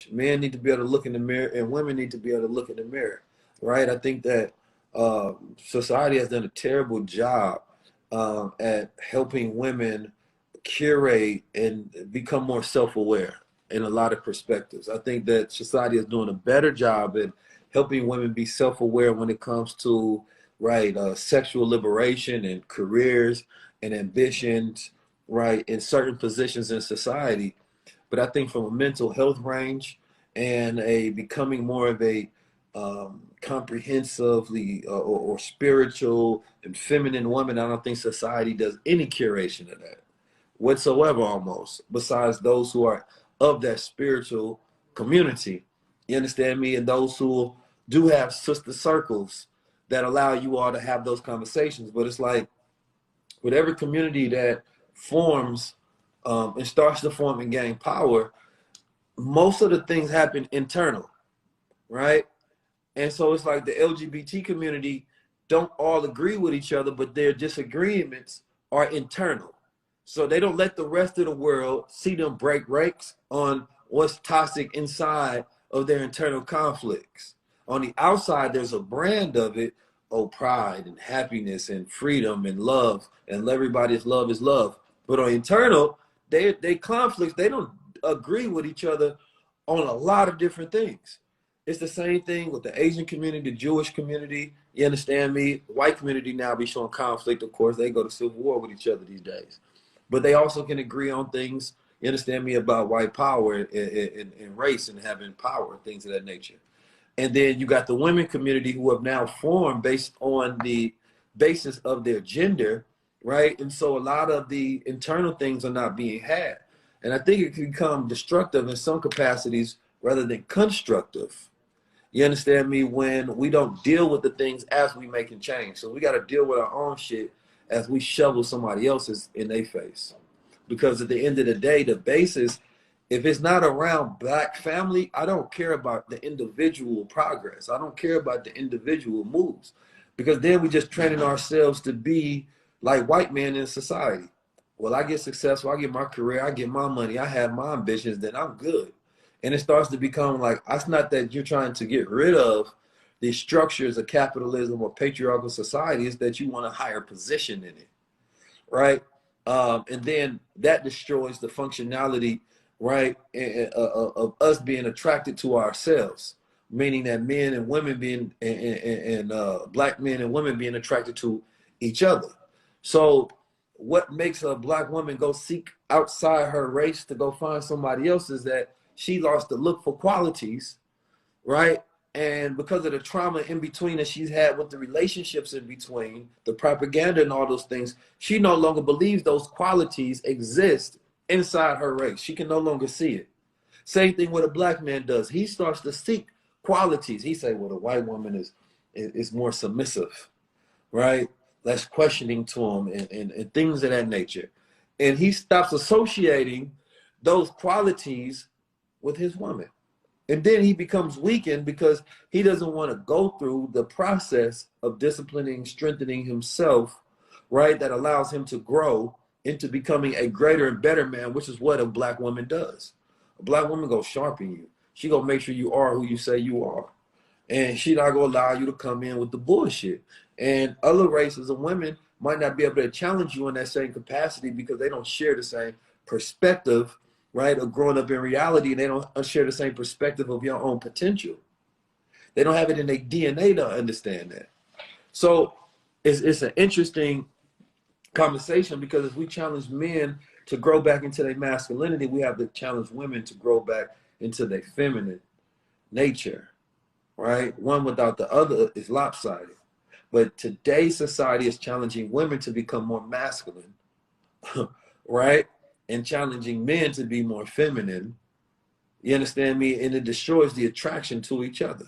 Men need to be able to look in the mirror, and women need to be able to look in the mirror, right? I think that society has done a terrible job at helping women curate and become more self-aware in a lot of perspectives. I think that society is doing a better job at helping women be self-aware when it comes to right sexual liberation and careers and ambitions, right, in certain positions in society. But I think from a mental health range and a becoming more of a comprehensively or spiritual and feminine woman, I don't think society does any curation of that whatsoever, almost, besides those who are of that spiritual community. You understand me? And those who do have sister circles that allow you all to have those conversations. But it's like with every community that forms and starts to form and gain power, most of the things happen internal, right? And so it's like the LGBT community don't all agree with each other, but their disagreements are internal. So they don't let the rest of the world see them break ranks on what's toxic inside of their internal conflicts. On the outside, there's a brand of it, oh, pride and happiness and freedom and love, and everybody's love is love. But on internal, they conflicts, they don't agree with each other on a lot of different things. It's the same thing with the Asian community, the Jewish community, you understand me? The white community now be showing conflict, of course. They go to civil war with each other these days. But they also can agree on things, you understand me, about white power and race and having power, things of that nature. And then you got the women community who have now formed based on the basis of their gender, right? And so a lot of the internal things are not being had. And I think it can become destructive in some capacities rather than constructive. You understand me? When we don't deal with the things as we making change. So we got to deal with our own shit as we shovel somebody else's in their face. Because at the end of the day, the basis, if it's not around black family, I don't care about the individual progress. I don't care about the individual moves. Because then we just training ourselves to be like white men in society. Well, I get successful, I get my career, I get my money, I have my ambitions, then I'm good. And it starts to become like, it's not that you're trying to get rid of the structures of capitalism or patriarchal society, it's that you want a higher position in it, right? And then that destroys the functionality, right, of us being attracted to ourselves, meaning that men and women being, and black men and women being attracted to each other. So what makes a black woman go seek outside her race to go find somebody else is that she lost the look for qualities, right? And because of the trauma in between that she's had with the relationships in between, the propaganda and all those things, she no longer believes those qualities exist inside her race. She can no longer see it. Same thing what a black man does. He starts to seek qualities. He say, well, the white woman is more submissive, right? Less questioning to him and things of that nature. And he stops associating those qualities with his woman. And then he becomes weakened because he doesn't want to go through the process of disciplining, strengthening himself, right? That allows him to grow into becoming a greater and better man, which is what a black woman does. A black woman gonna sharpen you. She gonna make sure you are who you say you are. And she not gonna allow you to come in with the bullshit. And other races of women might not be able to challenge you in that same capacity because they don't share the same perspective, right, of growing up in reality. They don't share the same perspective of your own potential. They don't have it in their DNA to understand that. So it's an interesting conversation because if we challenge men to grow back into their masculinity, we have to challenge women to grow back into their feminine nature, right? One without the other is lopsided. But today's society is challenging women to become more masculine, right? And challenging men to be more feminine. You understand me? And it destroys the attraction to each other.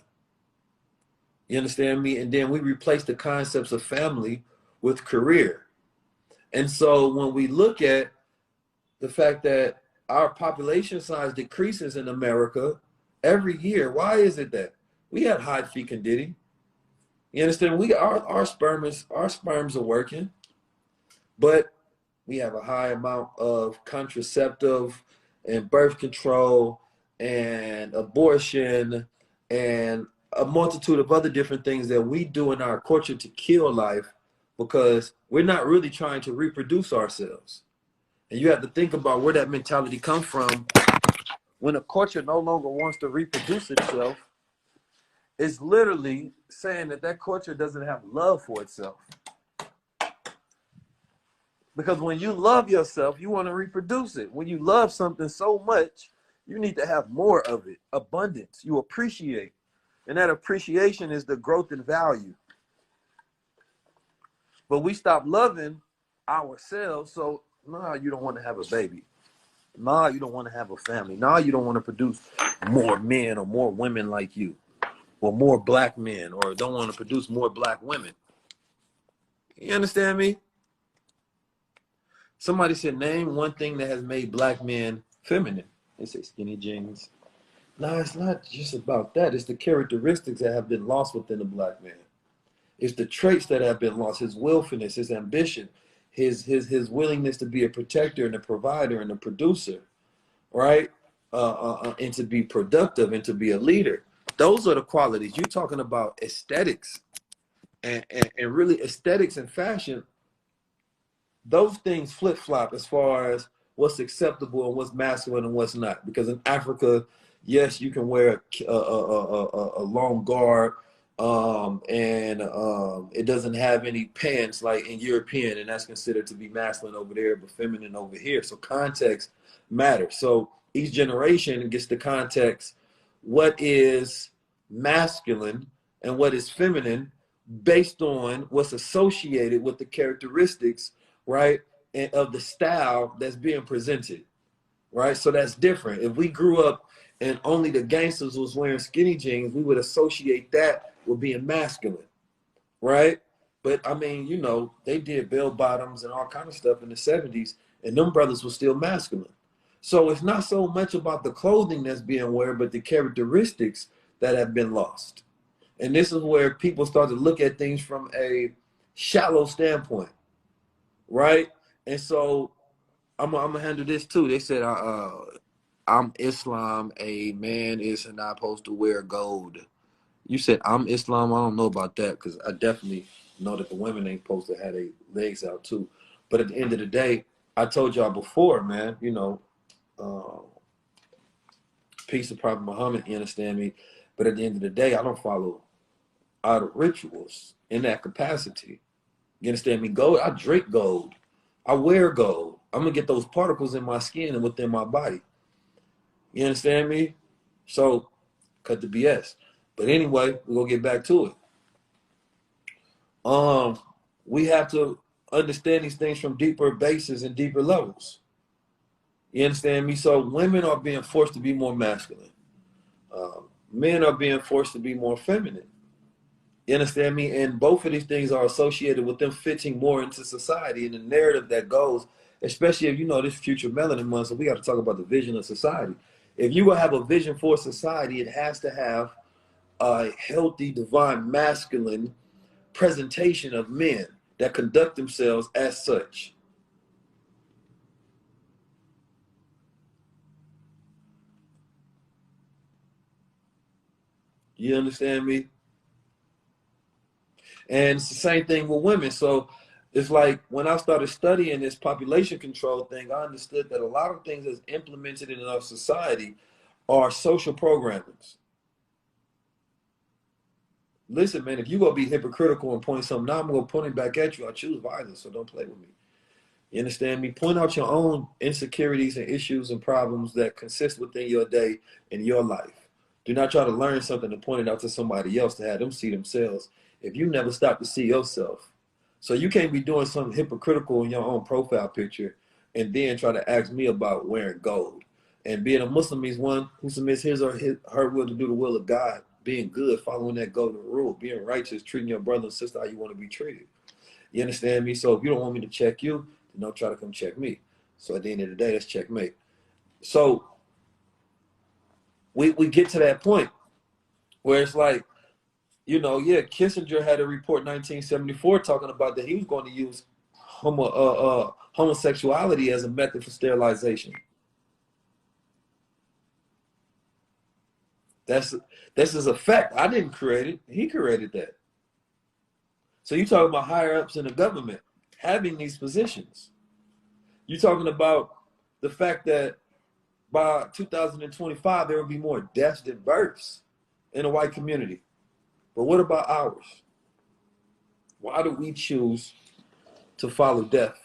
You understand me? And then we replace the concepts of family with career. And so when we look at the fact that our population size decreases in America every year, why is it that? We had high fecundity. You understand? Our sperms are working, but we have a high amount of contraceptive and birth control and abortion and a multitude of other different things that we do in our culture to kill life because we're not really trying to reproduce ourselves. And you have to think about where that mentality comes from. When a culture no longer wants to reproduce itself, it's literally saying that that culture doesn't have love for itself. Because when you love yourself, you want to reproduce it. When you love something so much, you need to have more of it, abundance. You appreciate. And that appreciation is the growth in value. But we stop loving ourselves, so nah, you don't want to have a baby. Nah, you don't want to have a family. Nah, you don't want to produce more men or more women like you, or more black men, or don't want to produce more black women. You understand me? Somebody said, name one thing that has made black men feminine. They say skinny jeans. No, it's not just about that. It's the characteristics that have been lost within the black man. It's the traits that have been lost, his willfulness, his ambition, his willingness to be a protector and a provider and a producer, right? And to be productive and to be a leader. Those are the qualities. You're talking about aesthetics and really aesthetics and fashion. Those things flip-flop as far as what's acceptable and what's masculine and what's not. Because in Africa, yes, you can wear a long garb, and it doesn't have any pants like in European, and that's considered to be masculine over there, but feminine over here. So context matters. So each generation gets the context, what is masculine and what is feminine based on what's associated with the characteristics, right, and of the style that's being presented, right? So that's different. If we grew up and only the gangsters was wearing skinny jeans, we would associate that with being masculine, right? But I mean, you know, they did bell bottoms and all kind of stuff in the 70s, and them brothers were still masculine. So it's not so much about the clothing that's being worn, but the characteristics that have been lost. And this is where people start to look at things from a shallow standpoint, right? And so I'm gonna handle this too. They said, I'm Islam. A man is not supposed to wear gold. You said I'm Islam. I don't know about that because I definitely know that the women ain't supposed to have their legs out too. But at the end of the day, I told y'all before, man, you know, peace of Prophet Muhammad, you understand me? But at the end of the day, I don't follow out of rituals in that capacity. You understand me? Gold, I drink gold. I wear gold. I'm going to get those particles in my skin and within my body. You understand me? So, cut the BS. But anyway, we're going to get back to it. We have to understand these things from deeper bases and deeper levels. You understand me? So women are being forced to be more masculine. Men are being forced to be more feminine. You understand me? And both of these things are associated with them fitting more into society and the narrative that goes, especially if you know this future melanin month, so we got to talk about the vision of society. If you will have a vision for society, it has to have a healthy, divine, masculine presentation of men that conduct themselves as such. You understand me? And it's the same thing with women. So it's like when I started studying this population control thing, I understood that a lot of things that's implemented in our society are social programmings. Listen, man, if you gonna be hypocritical and point something out, I'm gonna point it back at you. I choose violence, so don't play with me. You understand me? Point out your own insecurities and issues and problems that consist within your day and your life. Do not try to learn something and point it out to somebody else to have them see themselves if you never stop to see yourself. So you can't be doing something hypocritical in your own profile picture and then try to ask me about wearing gold. And being a Muslim means one who submits his or her will to do the will of God, being good, following that golden rule, being righteous, treating your brother and sister how you want to be treated. You understand me? So if you don't want me to check you, then don't try to come check me. So at the end of the day, that's checkmate. So we get to that point where it's like, you know, yeah, Kissinger had a report 1974 talking about that he was going to use homosexuality as a method for sterilization. That's this is a fact. I didn't create it. He created that. So you talking about higher ups in the government having these positions. You're talking about the fact that by 2025 there will be more deaths than births in the white community. But what about ours? Why do we choose to follow death?